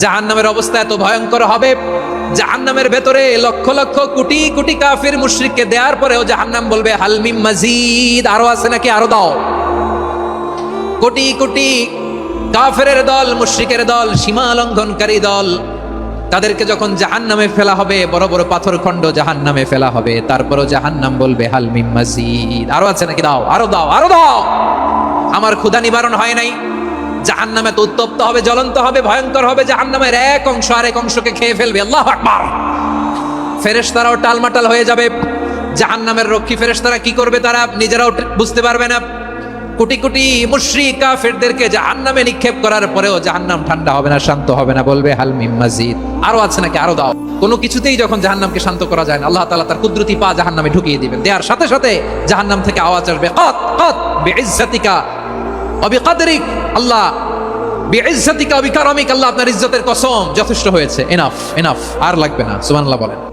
জাহান্নামের অবস্থা এত ভয়ঙ্কর হবে, জাহান্নামের ভেতরে লক্ষ লক্ষ কোটি কোটি কাফির মুশরিককে দেওয়ার পরেও জাহান্নাম বলবে হাল মিন মাজিদ, আরো আছে নাকি, আরো দাও। কোটি কোটি কাফেরের দল, মুশরিকের দল, সীমা লঙ্ঘনকারী দল, তাদেরকে যখন জাহান্নামে ফেলা হবে, বড় বড় পাথরখণ্ড জাহান্নামে ফেলা হবে, তারপরও জাহান্নাম বলবে হাল মিন মাজিদ, আরো আছে নাকি, দাও, আরো দাও, আরো দাও। আমার ক্ষুধা নিবারণ হয় নাই। জাহান্নামে তো উত্তপ্ত হবে, জ্বলন্ত হবে, ভয়ঙ্কর হবে। জাহান্নামের এক অংশ আরেক অংশকে খেয়ে ফেলবে। আল্লাহু আকবার। ফেরেশতারাও টালমাটাল হয়ে যাবে। জাহান্নামের রক্ষী ফেরেশতারা কি করবে তারা নিজেরাও বুঝতে পারবে না। কোটি কোটি মুশরিক কাফেরদেরকে জাহান্নামে নিক্ষেপ করার পরেও জাহান্নাম ঠান্ডা হবে না, শান্ত হবে না, বলবে হাল মিন মাজিদ, আরো আছে নাকি, আরো দাও। কোনো কিছুতেই যখন জাহান্নামকে শান্ত করা যায় না, আল্লাহ তাআলা তার কুদরতি পা জাহান্নামে ঢুকিয়ে দিবেন। দেওয়ার সাথে সাথে জাহান্নাম থেকে আওয়াজ আসবে, কাত কাত বিইজ্জাতিকা ওয়া বিকদরিক, আল্লাহ বিইজ্জাতিকা ওয়া বিকারামিক, আল্লাহ আপনার ইজ্জতের কসম, যথেষ্ট হয়েছে, এনাফ এনাফ, আর লাগবে না। সুবহানাল্লাহ বলেন।